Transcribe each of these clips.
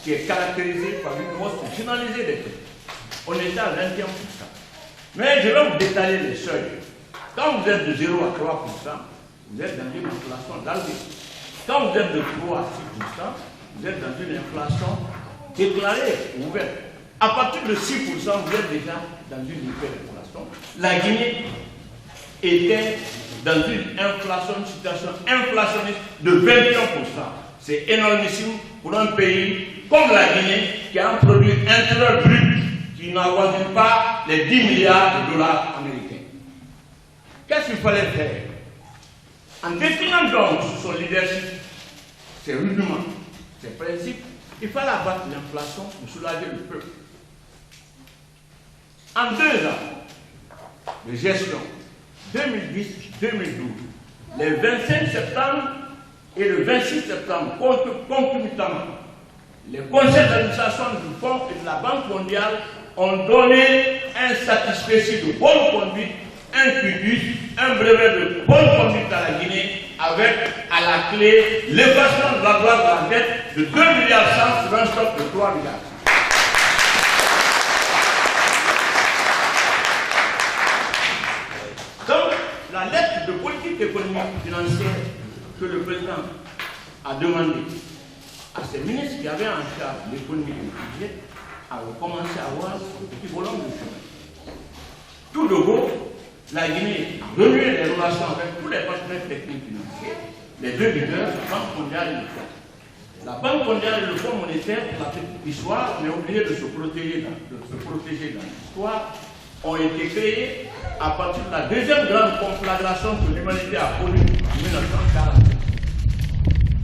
qui est caractérisée par une hausse généralisée des prix. On était à 21%. Mais je vais vous détailler les seuils. Quand vous êtes de 0 à 3%, vous êtes dans une inflation d'algue. Quand vous êtes de 3 à 6%, vous êtes dans une inflation déclarée, ouverte. À partir de 6%, vous êtes déjà dans une hyperinflation. La Guinée était dans une inflation, une situation inflationniste de 21%. C'est énormissime pour un pays comme la Guinée qui a un produit intérieur brut qui n'avoisine pas les 10 milliards de dollars américains. Qu'est-ce qu'il fallait faire? En définant donc son leadership, ses rudiments, ses principes, il fallait abattre l'inflation pour soulager le peuple. En 2 ans de gestion, 2010-2012, les 25 septembre et le 26 septembre, concomitamment, les conseils d'administration du Fonds et de la Banque mondiale ont donné un satisfecit de bonne conduite, un quitus, un brevet de bonne conduite à la Guinée, avec à la clé l'effacement de la gloire de la dette de 2 milliards sur un stock de 3 milliards. Donc, la lettre de politique économique et financière que le président a demandé à ses ministres qui avaient en charge l'économie et le budget a commencé à avoir un petit volume de chemin. Tout de go, la Guinée a renoué les relations avec tous les partenaires techniques financiers, les deux leaders, la Banque mondiale et le Fonds. La Banque mondiale et le Fonds monétaire, pour la petite histoire, mais oublié de se protéger dans l'histoire, ont été créés à partir de la deuxième grande conflagration que l'humanité a connue en 1940.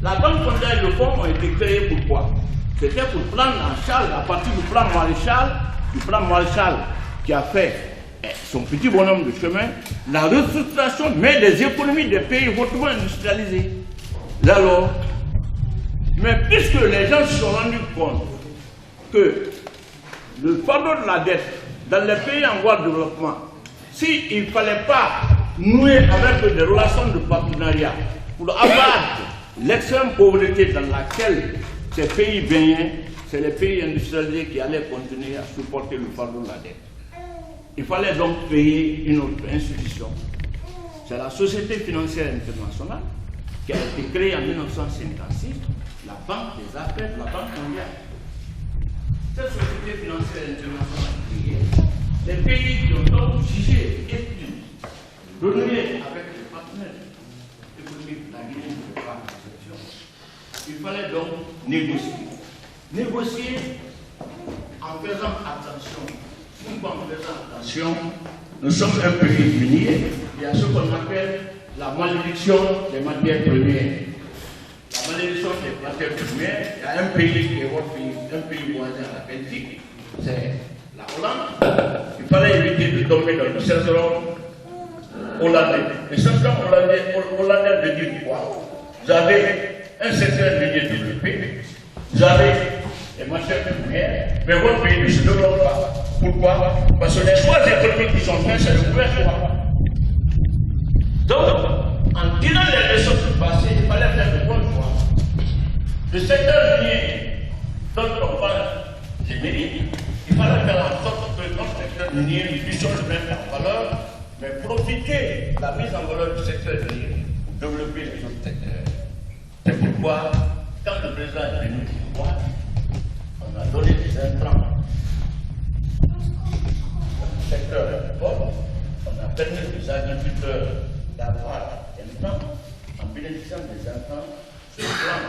La Banque mondiale et le Fonds ont été créés pourquoi? C'était pour prendre en charge, à partir du plan Marshall qui a fait son petit bonhomme de chemin, la restructuration, mais des économies des pays hautement industrialisés. Alors, mais puisque les gens se sont rendus compte que le fardeau de la dette dans les pays en voie de développement, s'il ne fallait pas nouer avec des relations de partenariat pour abattre l'extrême pauvreté dans laquelle ces pays baignaient, c'est les pays industrialisés qui allaient continuer à supporter le fardeau de la dette. Il fallait donc créer une autre institution. C'est la Société financière internationale qui a été créée en 1956, la Banque des affaires de la Banque mondiale. Cette Société financière internationale créée, les pays qui ont donc jugé et pu renouer avec les partenaires économiques de la Guinée ne fait pas exception. Il fallait donc négocier. Négocier en faisant attention. Pourquoi en faisant attention? Nous sommes un pays minier. Il y a ce qu'on appelle la malédiction des matières premières. La malédiction des matières premières, il y a un pays qui est votre pays, un pays voisin à la Belgique, c'est la Hollande. Il fallait éviter de tomber dans le syndrome hollandais. Le syndrome hollandais veut dire quoi? Vous avez un secteur minier développé, vous avez des matières premières, mais votre pays ne se développe pas. Pourquoi? Parce que les choix économiques qui sont faits, c'est le gouvernement. Donc, en tirant les leçons du passé, il fallait faire de bonnes choix. Le secteur minier dont on parle générique, il fallait faire en sorte que notre secteur minier ne puisse se mettre en valeur, mais profiter de la mise en valeur du secteur minier pour développer les autres secteurs. C'est pourquoi, quand le président est venu au pouvoir, on a donné des intrants. Dans le secteur agricole, on a permis aux agriculteurs d'avoir des intrants en bénéficiant des intrants sur le plan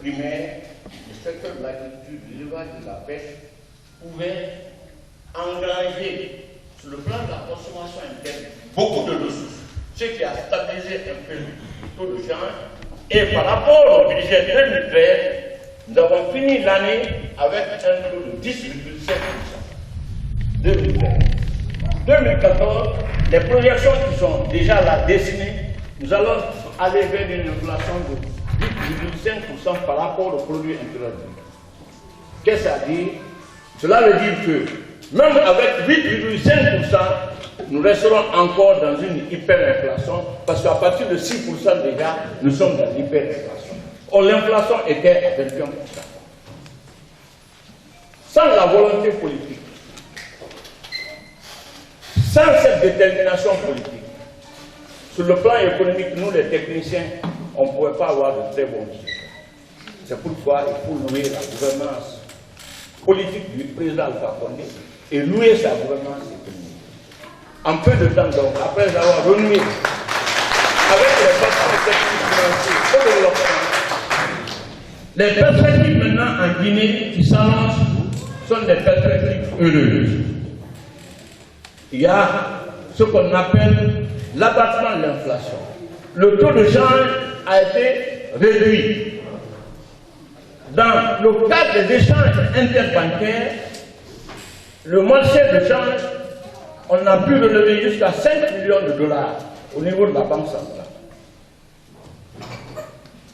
primaire, le secteur de l'agriculture, de l'élevage, de la pêche pouvait engranger sur le plan de la consommation interne beaucoup de ressources, ce qui a stabilisé un peu le taux de change. Et par rapport au budget 2013, nous avons fini l'année avec un taux de 10,7%. 2013. 2014, les projections qui sont déjà là dessinées, nous allons aller vers une inflation de 8,5% par rapport au produit intérieur brut. Qu'est-ce que ça dit? Cela veut dire que même avec 8,5%, nous resterons encore dans une hyperinflation, parce qu'à partir de 6% déjà, nous sommes dans l'hyperinflation. Or, l'inflation était à 21%. sans la volonté politique, sans cette détermination politique, sur le plan économique, nous les techniciens, on ne pourrait pas avoir de très bons résultats. C'est pourquoi il faut louer la gouvernance politique du président Alpha Condé et louer sa gouvernance économique. En peu de temps donc, après avoir renoué avec les partenaires techniques financiers au développement, les perspectives maintenant en Guinée qui s'annoncent sont des perspectives heureuses. Il y a ce qu'on appelle l'abattement de l'inflation. Le taux de change a été réduit. Dans le cadre des échanges interbancaires, le marché de change, on a pu relever jusqu'à 5 millions de dollars au niveau de la Banque centrale.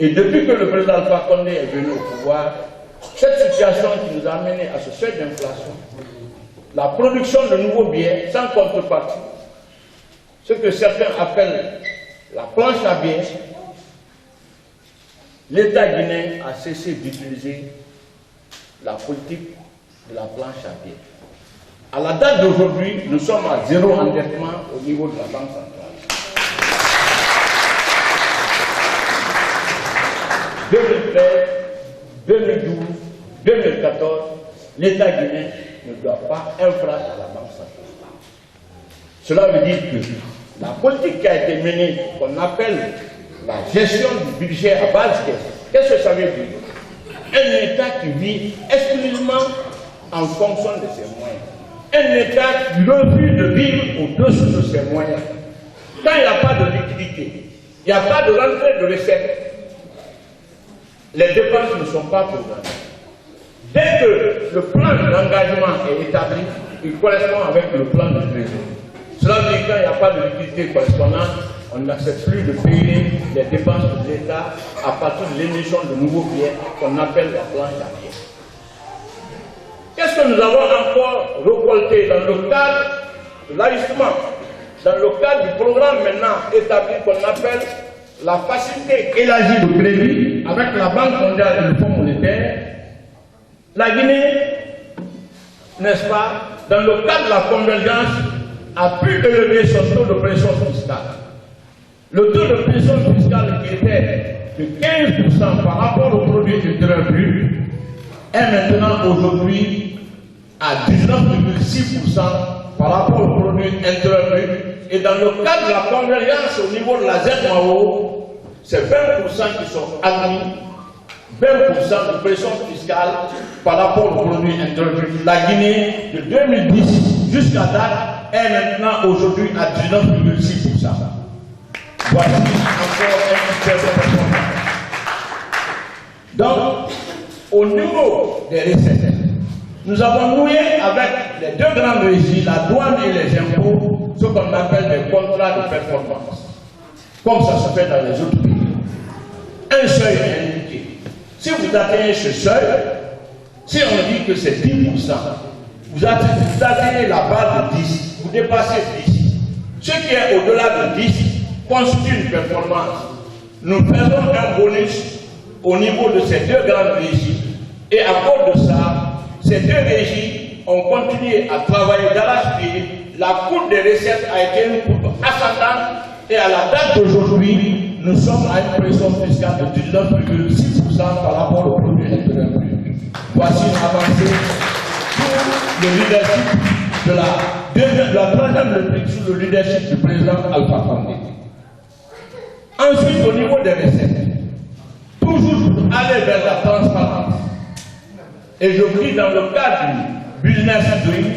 Et depuis que le président Alpha Condé est venu au pouvoir, cette situation qui nous a amené à ce seuil d'inflation, la production de nouveaux biens sans contrepartie, ce que certains appellent la planche à billets, l'État guinéen a cessé d'utiliser la politique de la planche à billets. À la date d'aujourd'hui, nous sommes à zéro endettement au niveau de la Banque centrale. 2013, 2012, 2014, l'État guinéen ne doit pas infraction à la Banque centrale. Cela veut dire que la politique qui a été menée, qu'on appelle la gestion du budget à base caisse, qu'est-ce que ça veut dire? Un État qui vit exclusivement en fonction de ses moyens. Un État qui refuse de vivre au-dessus de ses moyens. Quand il n'y a pas de liquidité, il n'y a pas de rentrée de recettes, les dépenses ne sont pas programmées. Dès que le plan d'engagement est établi, il correspond avec le plan de trésor. Cela veut dire qu'il n'y a pas de liquidité correspondante, on n'accepte plus de payer les dépenses de l'État à partir de l'émission de nouveaux billets qu'on appelle la planche à billets. Qu'est-ce que nous avons encore récolté dans le cadre de l'ajustement, dans le cadre du programme maintenant établi qu'on appelle la facilité élargie de crédit avec la Banque mondiale et le Fonds monétaire? La Guinée, n'est-ce pas, dans le cadre de la convergence, a pu élever son taux de pression fiscale. Le taux de pression fiscale qui était de 15% par rapport au produit intérieur brut est maintenant aujourd'hui à 19,6% par rapport au produit intérieur brut. Et dans le cadre de la convergence au niveau de la ZMAO, c'est 20% qui sont admis, 20% de pression fiscale par rapport au produit intérieur brut. La Guinée, de 2010 jusqu'à date, est maintenant aujourd'hui à 19,6%. Voici encore un petit peu de performance. Donc, au niveau des recettes, nous avons noué avec les deux grandes régies, la douane et les impôts, ce qu'on appelle des contrats de performance. Comme ça se fait dans les autres pays. Un seuil est indiqué. Si vous atteignez ce seuil, si on dit que c'est 10%, vous atteignez la barre de 10, vous dépassez 10. Ce qui est au-delà de 10 constitue une performance. Nous faisons un bonus au niveau de ces deux grandes régies. Et à cause de ça, ces deux régies ont continué à travailler d'arrache-pied. La courbe des recettes a été une courbe ascendante. Et à la date d'aujourd'hui, nous sommes à une pression fiscale de 19,6% par rapport au produit intérieur brut. Voici une avancée sous le leadership de la troisième république, sous le leadership du président Alpha Condé. Ensuite, au niveau des recettes, toujours pour aller vers la transparence, et je dis dans le cadre du business doing,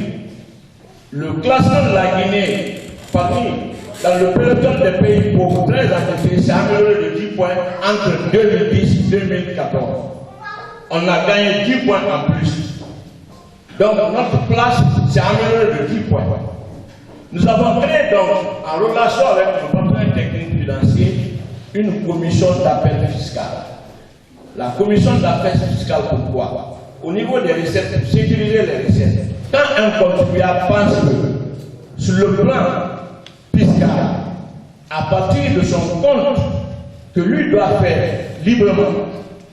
le classement de la Guinée parmi dans le peloton des pays pauvres très endettés s'est amélioré de 10 points entre 2010 et 2014. On a gagné 10 points en plus. Donc notre place s'est améliorée de 10 points. Nous avons créé donc, en relation avec nos partenaires techniques financiers, une commission d'appel fiscal. La commission d'appel fiscal, pourquoi? Au niveau des recettes, pour sécuriser les recettes. Quand un contribuable pense que, sur le plan fiscal, à partir de son compte que lui doit faire librement,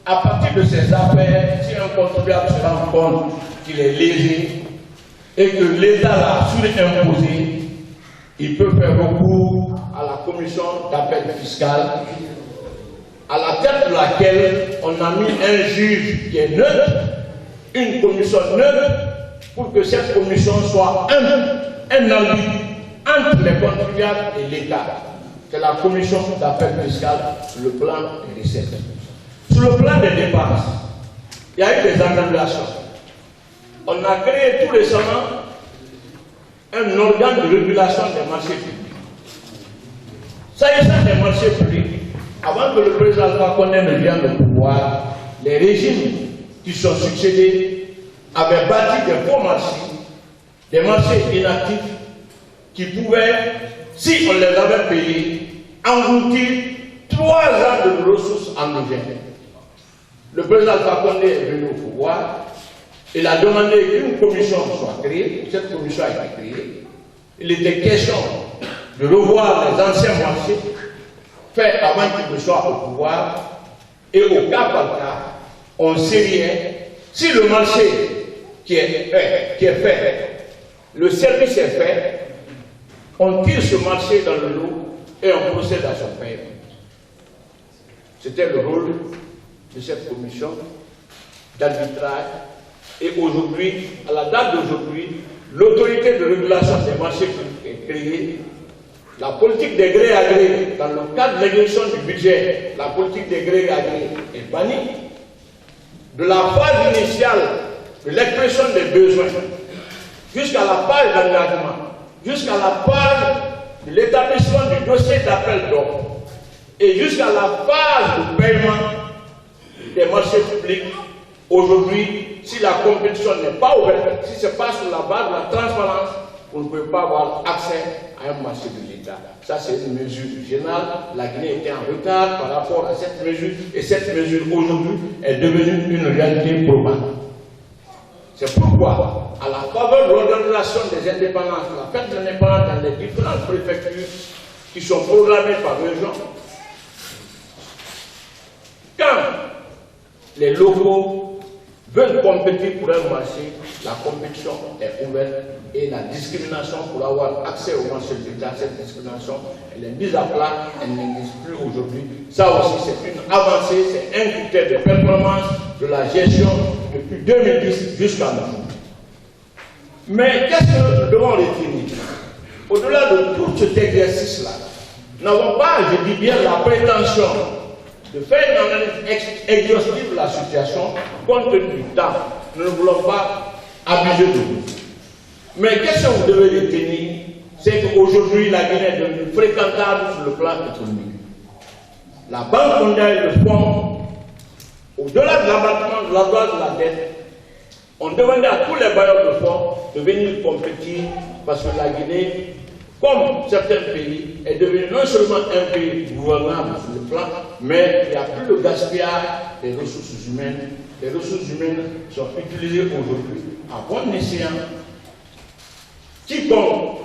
à partir de ses affaires, si un contribuable se rend compte qu'il est lésé et que l'État l'a surimposé, il peut faire recours à la commission d'appel fiscal, à la tête de laquelle on a mis un juge qui est neutre, une commission neutre, pour que cette commission soit un arbitre entre les contribuables et l'État. C'est la commission d'appel fiscal sur le plan des recettes. Sur le plan des dépenses, il y a eu des améliorations. On a créé tout récemment un organe de régulation des marchés publics. S'agissant des marchés publics, avant que le président Alpha Condé ne vienne au pouvoir, les régimes qui sont succédés avaient bâti des faux marchés, des marchés inactifs qui pouvaient, si on les avait payés, engloutir 3 ans de ressources endogènes. Le président Alpha Condé est venu au pouvoir. Il a demandé qu'une commission soit créée. Cette commission a été créée. Il était question de revoir les anciens marchés faits avant qu'il ne soit au pouvoir. Et au cas par cas, on sériait si le marché qui est fait, le service est fait, on tire ce marché dans le lot et on procède à son paiement. C'était le rôle de cette commission d'arbitrage. Et aujourd'hui, à la date d'aujourd'hui, l'autorité de régulation des marchés publics est créée. La politique des grés à gré, dans le cadre de l'exécution du budget, la politique des grés à gré est bannie. De la phase initiale de l'expression des besoins jusqu'à la phase d'engagement, jusqu'à la phase de l'établissement du dossier d'appel d'offres et jusqu'à la phase de paiement des marchés publics. Aujourd'hui, si la compétition n'est pas ouverte, si ce n'est pas sur la base de la transparence, on ne peut pas avoir accès à un marché de l'État. Ça, c'est une mesure générale. La Guinée était en retard par rapport à cette mesure, et cette mesure aujourd'hui est devenue une réalité probable. C'est pourquoi, à la faveur de l'organisation des indépendances, la fête de l'indépendance dans les différentes préfectures qui sont programmées par région, quand les locaux veulent compétir pour un marché, la compétition est ouverte et la discrimination pour avoir accès au marché de l'État, cette discrimination, elle est mise à plat, elle n'existe plus aujourd'hui. Ça aussi, c'est une avancée, c'est un critère de performance de la gestion depuis 2010 jusqu'à maintenant. Mais qu'est-ce que nous devons retenir? Au-delà de tout cet exercice-là, nous n'avons pas, je dis bien, la prétention de faire une analyse exhaustive de la situation compte tenu du temps. Nous ne voulons pas abuser de vous. Mais qu'est-ce que vous devez retenir? C'est qu'aujourd'hui, la Guinée est devenue fréquentable sur le plan économique. La Banque mondiale de fonds, au-delà de l'abattement de la loi de la dette, on demandait à tous les bailleurs de fonds de venir compétir parce que la Guinée, comme certains pays, est devenu non seulement un pays gouvernable sur le plan, mais il n'y a plus de gaspillage des ressources humaines. Les ressources humaines sont utilisées aujourd'hui à bon escient. Quiconque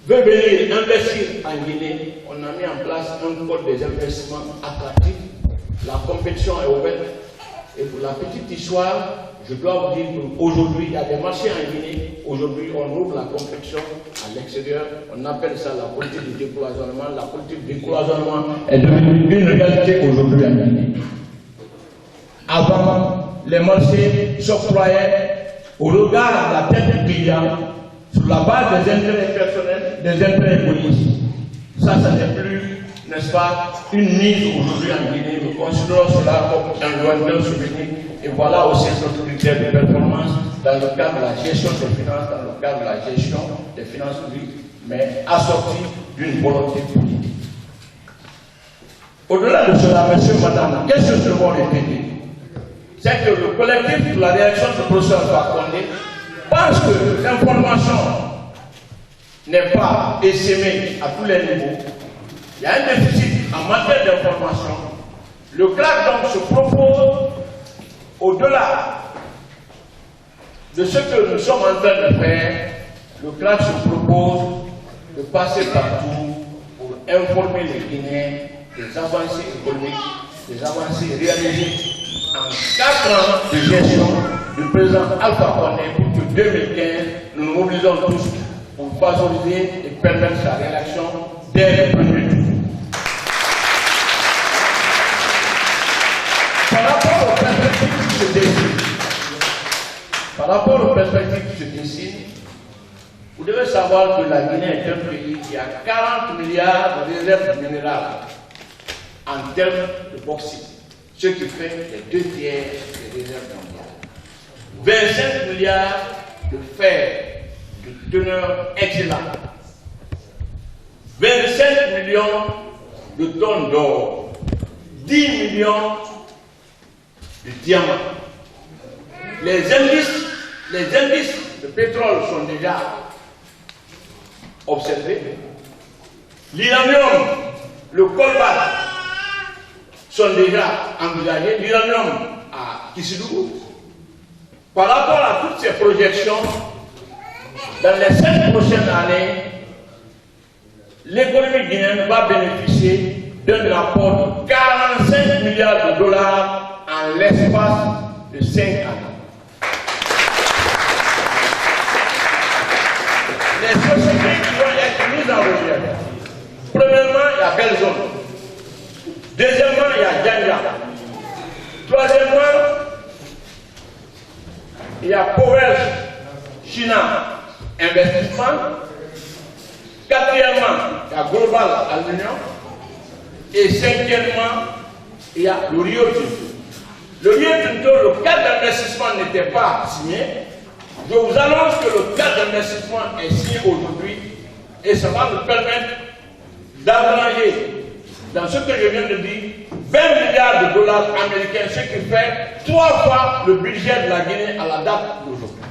veut venir investir en Guinée, on a mis en place un code des investissements attractifs. La compétition est ouverte. Et pour la petite histoire, je dois vous dire qu'aujourd'hui, il y a des marchés en Guinée. Aujourd'hui, on ouvre la compétition à l'extérieur. On appelle ça la politique de décloisonnement. La politique de décloisonnement est devenue une réalité aujourd'hui en Guinée. Avant, les marchés s'octroyaient au regard de la tête du client sur la base des intérêts personnels, des intérêts égoïstes. Ça n'est plus, n'est-ce pas, une mise aujourd'hui en Guinée. Nous considérons cela comme un lointain souvenir. Et voilà aussi notre critère de performance dans le cadre de la gestion des finances, dans le cadre de la gestion des finances publiques, mais assorti d'une volonté politique. Au-delà de cela, monsieur, madame, qu'est-ce que nous devons retenir? C'est que le collectif de la réaction du professeur Alpha Condé pense que l'information n'est pas essaimée à tous les niveaux. Il y a un déficit en matière d'information. Le CRAC donc se propose, au-delà de ce que nous sommes en train de faire, le CRAC se propose de passer partout pour informer les Guinéens des avancées économiques, des avancées réalisées en 4 ans de gestion du président Alpha Condé pour que 2015, nous nous mobilisons tous pour favoriser et permettre sa réélection dès le premier tour. Par rapport aux perspectives qui se dessinent, vous devez savoir que la Guinée est un pays qui a 40 milliards de réserves minérales en termes de bauxite, ce qui fait les 2 tiers des réserves mondiales. 25 milliards de fer de teneur excellente. 25 millions de tonnes d'or. 10 millions de diamants. Les indices de pétrole sont déjà observés. L'uranium, le colbart sont déjà envisagés. L'uranium à Kisidou. Par rapport à toutes ces projections, dans les 5 prochaines années, l'économie guinéenne va bénéficier d'un apport de 45 milliards de dollars en l'espace de 5 années. Les sociétés qui vont être mises en recherche. Premièrement, il y a Belzone. Deuxièmement, il y a Djanja. Troisièmement, il y a Powers China Investissement. Quatrièmement, il y a Global Aluminium. Et cinquièmement, il y a le Rio Tinto. Le Rio Tinto, le cadre d'investissement n'était pas signé. Je vous annonce que le cadre d'investissement est signé aujourd'hui et ça va nous permettre d'engranger, dans ce que je viens de dire, 20 milliards de dollars américains, ce qui fait 3 fois le budget de la Guinée à la date d'aujourd'hui.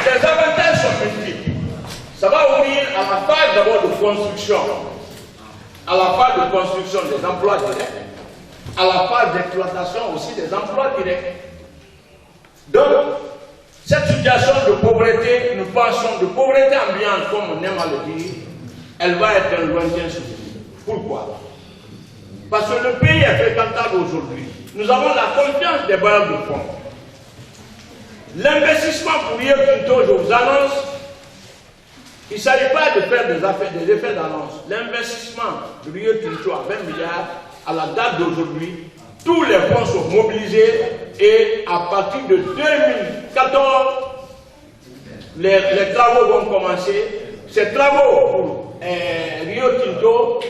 Les avantages sont multiples. Ça va ouvrir à la phase d'abord de construction, à la phase de construction des emplois directs, à la phase d'exploitation aussi des emplois directs. Donc, cette situation de pauvreté, nous pensons, de pauvreté ambiante, comme on aime à le dire, elle va être un lointain souvenir. Pourquoi? Parce que le pays est fréquentable aujourd'hui. Nous avons la confiance des bailleurs de fonds. L'investissement pour Rio Tinto, je vous annonce, il ne s'agit pas de faire des effets d'annonce. L'investissement de Rio Tinto à 20 milliards, à la date d'aujourd'hui, tous les fonds sont mobilisés et à partir de 2014, les travaux vont commencer. Ces travaux pour Rio Tinto,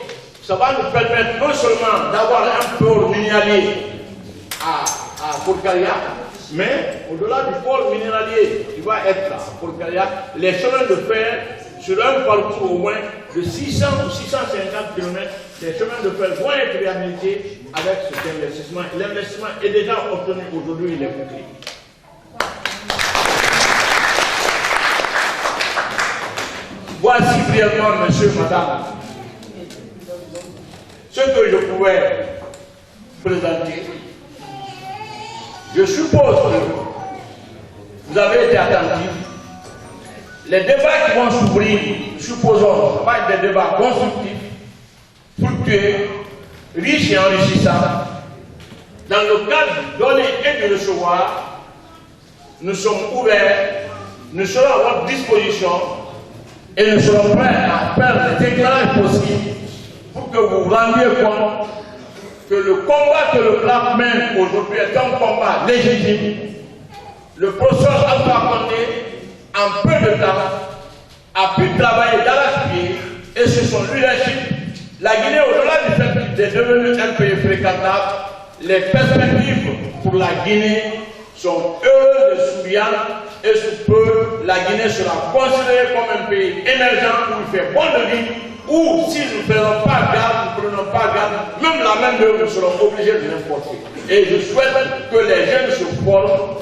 ça va nous permettre non seulement d'avoir un port minéralier à Porcaria, mais au-delà du port minéralier qui va être à Porcaria, les chemins de fer sur un parcours au moins de 600 ou 650 km, les chemins de fer vont être réhabilités avec cet investissement. L'investissement est déjà obtenu aujourd'hui, il est bouclé. Voici brièvement, monsieur, madame, ce que je pouvais présenter. Je suppose que vous avez été attentifs. Les débats qui vont s'ouvrir, supposons, ça va être des débats constructifs, fructueux, riches et enrichissants. Dans le cadre du donner et du recevoir, nous sommes ouverts, nous serons à votre disposition et nous serons prêts à faire les éclairages possibles pour que vous vous rendiez compte que le combat que le CLAP mène aujourd'hui est un combat légitime. Le professeur Alpha Condé, en peu de temps, a pu travailler d'arrache-pied et sur son leadership, la Guinée, au-delà du fait qu'elle est devenue un pays fréquentable, les perspectives pour la Guinée sont heureuses et souriantes et sous peu, la Guinée sera considérée comme un pays émergent où il fait bon de vivre, où si nous ne faisons pas garde, nous ne prenons pas garde, même la main d'œuvre, nous serons obligés de l'importer. Et je souhaite que les jeunes se forment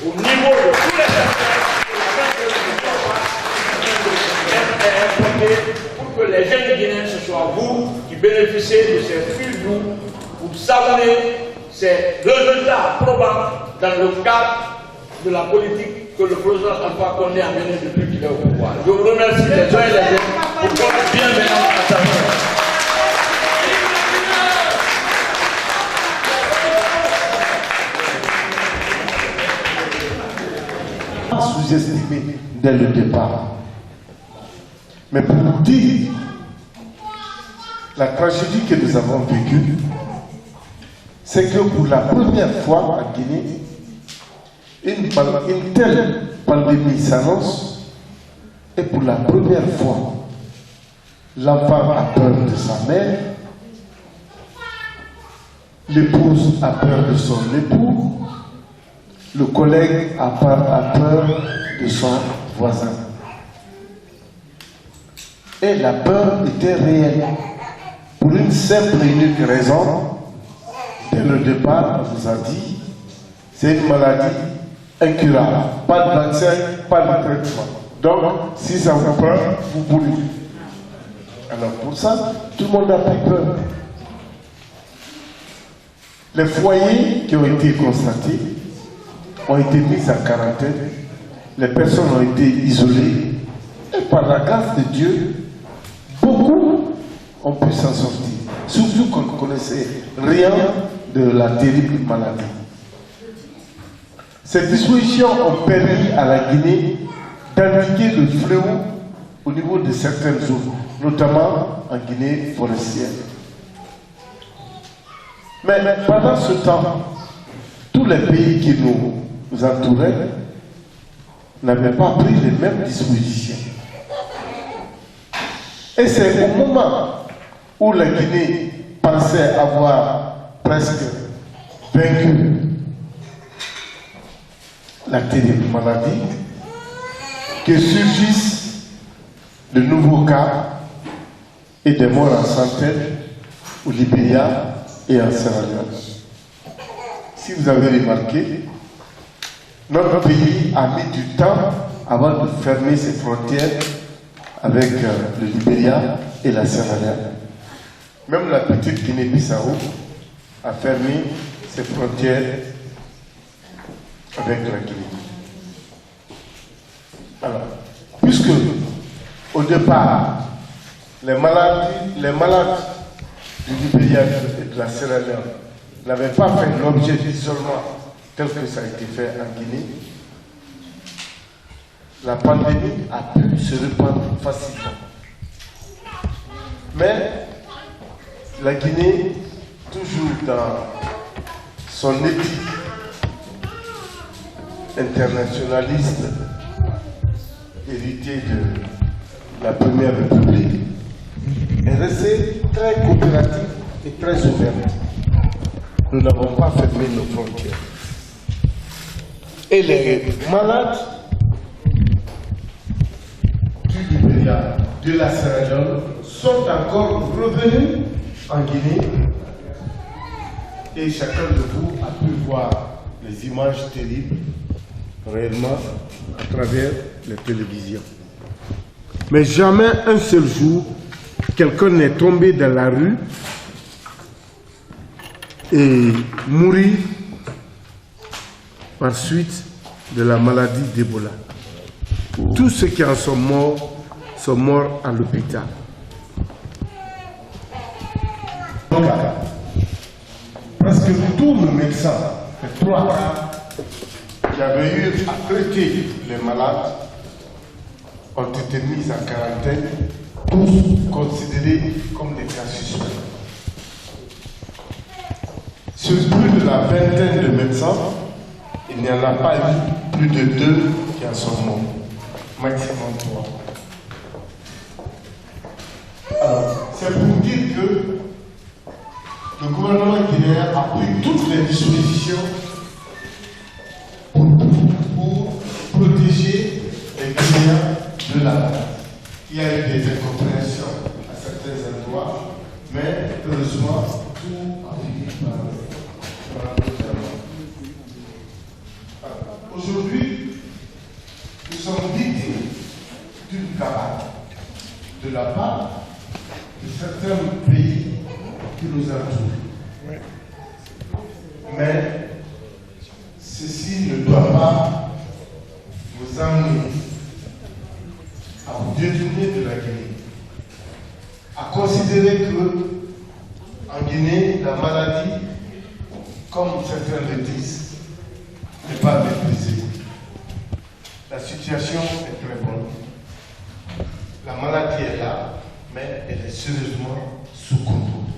au niveau de tous les secteurs, pour que les jeunes Guinéens, ce soit vous qui bénéficiez de ces fils doux pour savourer ces résultats probants dans le cadre de la politique que le président Alpha Condé a menée depuis qu'il est au pouvoir. Je vous remercie les uns et les autres pour votre bienveillance à sa vie. sous-estimé dès le départ. Mais pour vous dire, la tragédie que nous avons vécue, c'est que pour la première fois en Guinée, une telle pandémie s'annonce et pour la première fois, l'enfant a peur de sa mère, l'épouse a peur de son époux, le collègue a peur de son voisin. Et la peur était réelle. Pour une simple et unique raison, dès le départ, on vous a dit, c'est une maladie incurable. Pas de vaccin, pas de traitement. Donc, si ça vous prend, vous boulez. Alors pour ça, tout le monde a pris peur. Les foyers qui ont été constatés ont été mis en quarantaine. Les personnes ont été isolées. Et par la grâce de Dieu, beaucoup ont pu s'en sortir. Surtout qu'on ne connaissait rien de la terrible maladie. Ces dispositions ont permis à la Guinée d'endiguer le fléau au niveau de certaines zones, notamment en Guinée forestière. Mais pendant ce temps, tous les pays qui nous entouraient n'avaient pas pris les mêmes dispositions. Et c'est au moment où la Guinée pensait avoir presque vaincu la terrible maladie que surgissent de nouveaux cas et des morts en centaines au Libéria et en Sierra Leone. Si vous avez remarqué, notre pays a mis du temps avant de fermer ses frontières avec le Libéria et la Sierra Leone. Même la petite Guinée-Bissau a fermé ses frontières avec la Guinée. Alors, puisque au départ, les malades du Libéria et de la Sierra Leone n'avaient pas fait l'objet d'isolement tel que ça a été fait en Guinée, la pandémie a pu se répandre facilement. Mais la Guinée, toujours dans son éthique internationaliste, hérité de la Première République, est restée très coopérative et très ouverte. Nous n'avons pas fermé nos frontières. Et les malades du Libéria, de la Sierra Leone, sont encore revenus en Guinée. Et chacun de vous a pu voir les images terribles, réellement, à travers les télévisions. Mais jamais un seul jour, quelqu'un n'est tombé dans la rue et mourir par suite de la maladie d'Ebola. Tous ceux qui en sont morts à l'hôpital. Presque tous les médecins, les 3 cas qui avaient eu à traiter les malades, ont été mis en quarantaine, tous considérés comme des cas suspects. Sur plus de la vingtaine de médecins, il n'y en a pas eu plus de 2 qui en sont morts, maximum 3. Alors, c'est pour dire que le gouvernement guinéen a pris toutes les dispositions pour protéger les Guinéens de la maladie. Il y a eu des incompréhensions à certains endroits, mais heureusement, tout a fini par le faire. Aujourd'hui, nous sommes victimes d'une cabale de la part de certains pays qui nous entourent. Mais ceci ne doit pas vous amener à vous détourner de la Guinée, à considérer que en Guinée, la maladie, comme certains le disent, n'est pas maîtrisée. la situation est très bonne. La maladie est là, mais elle est sérieusement sous contrôle.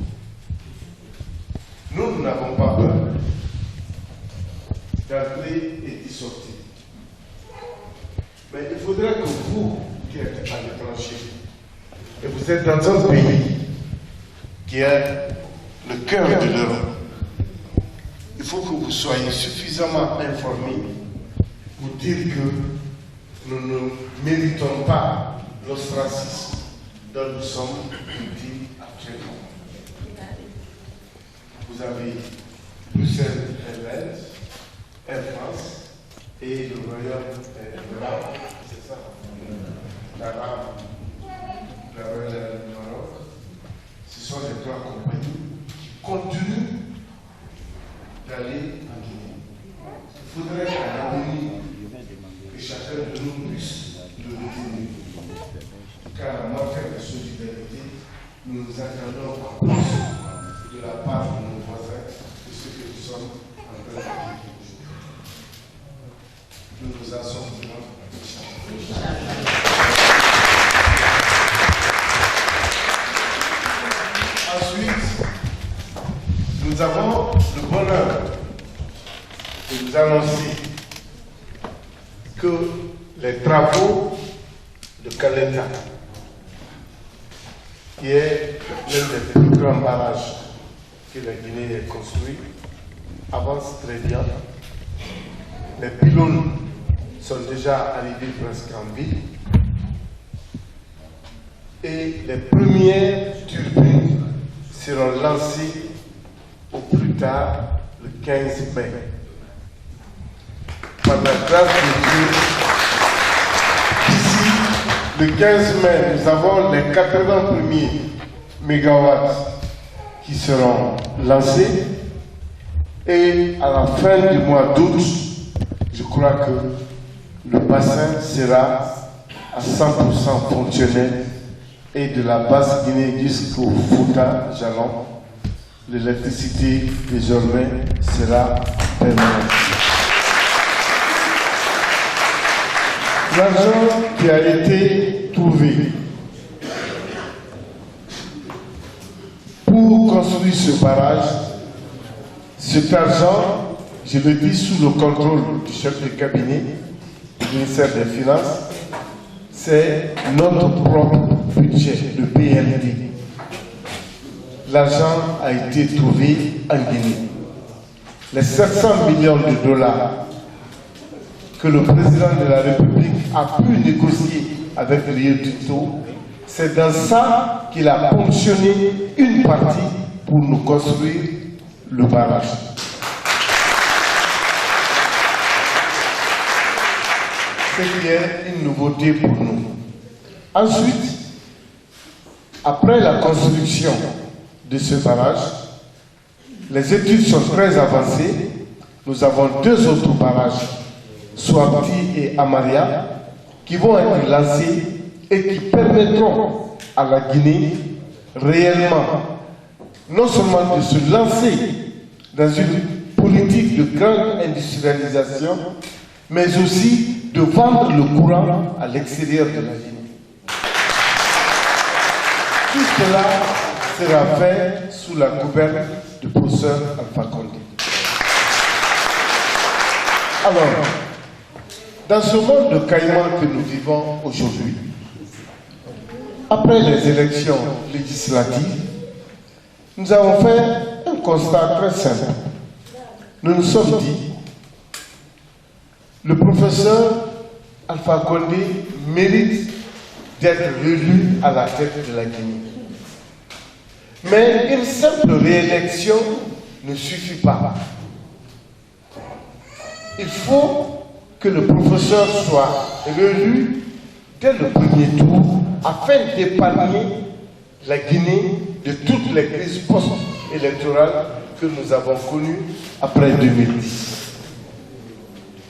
Nous n'avons pas peur d'entrer et d'y sortir. Mais il faudrait que vous, qui êtes à l'étranger, et vous êtes dans un pays qui est le cœur de l'Europe, il faut que vous soyez suffisamment informés pour dire que nous ne méritons pas l'ostracisme dont nous sommes victimes actuellement. Vous avez Bruxelles Airlines, Air France et le Royaume de l'Arabe, c'est ça? L'Arabe, la Royaume du Maroc. Ce sont les trois compagnies qui continuent d'aller en Guinée. Il faudrait qu'à l'avenir, que chacun de nous puisse le retenir. Car la matière de solidarité, nous nous attendons en plus de la part de nos voisins de ce que nous sommes en train de vivre aujourd'hui. Nous nous en sortirons. Ensuite, nous avons le bonheur de vous annoncer que les travaux de Kalenda, qui est l'un des plus grands barrages que la Guinée ait construit, avancent très bien. Les pylônes sont déjà arrivés presque en ville. Et les premières turbines seront lancées au plus tard le 15 mai. Par la grâce de Dieu, d'ici le 15 mai, nous avons les 80 premiers mégawatts qui seront lancés. Et à la fin du mois d'août, je crois que le bassin sera à 100% fonctionnel. Et de la basse Guinée jusqu'au Fouta, Jalon, l'électricité désormais sera permanente. L'argent qui a été trouvé pour construire ce barrage, cet argent, je le dis sous le contrôle du chef de cabinet du ministère des Finances, c'est notre propre budget, le BND. L'argent a été trouvé en Guinée. Les 700 millions de dollars que le président de la République a pu négocier avec Rio Tinto, c'est dans ça qu'il a ponctionné une partie pour nous construire le barrage. Ce qui est une nouveauté pour nous. Ensuite, après la construction de ce barrage, les études sont très avancées. Nous avons deux autres barrages, Swabti et Amaria, qui vont être lancés et qui permettront à la Guinée réellement, non seulement de se lancer dans une politique de grande industrialisation, mais aussi de vendre le courant à l'extérieur de la Guinée. Tout cela sera fait sous la gouverne du professeur Alpha Condé. Alors, dans ce monde de caïman que nous vivons aujourd'hui, après les élections législatives, nous avons fait un constat très simple. Nous nous sommes dit, le professeur Alpha Condé mérite d'être élu à la tête de la Guinée. Mais une simple réélection ne suffit pas. Il faut que le professeur soit réélu dès le premier tour afin d'épargner la Guinée de toutes les crises post-électorales que nous avons connues après 2010.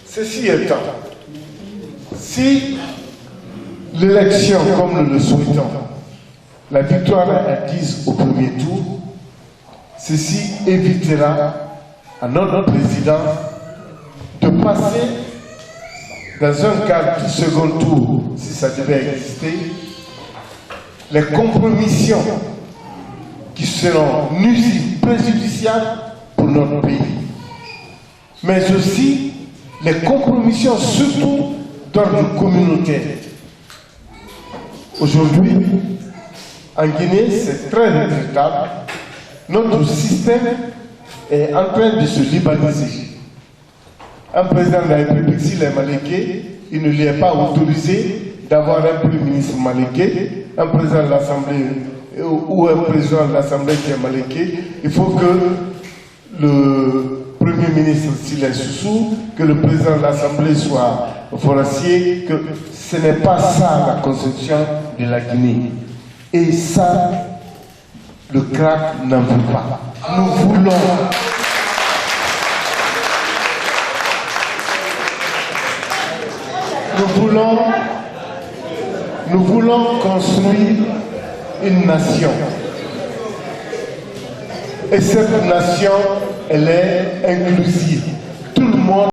Ceci étant, si l'élection, comme nous le souhaitons, la victoire est acquise au premier tour, ceci évitera à notre président de passer dans un cadre du second tour, si ça devait exister, les compromissions qui seront nuisibles, préjudiciables pour notre pays, mais aussi les compromissions surtout d'ordre communautaire. Aujourd'hui, en Guinée, c'est très regrettable. Notre système est en train de se libaniser. Un président de la République, s'il est maléké, il ne lui est pas autorisé d'avoir un premier ministre maléké, un président de l'Assemblée ou un président de l'Assemblée qui est maléké. Il faut que le Premier ministre, s'il est sous, que le président de l'Assemblée soit forestier, que ce n'est pas ça la conception de la Guinée. Et ça, le CRAC n'en veut pas. Nous voulons construire une nation. Et cette nation, elle est inclusive. Tout le monde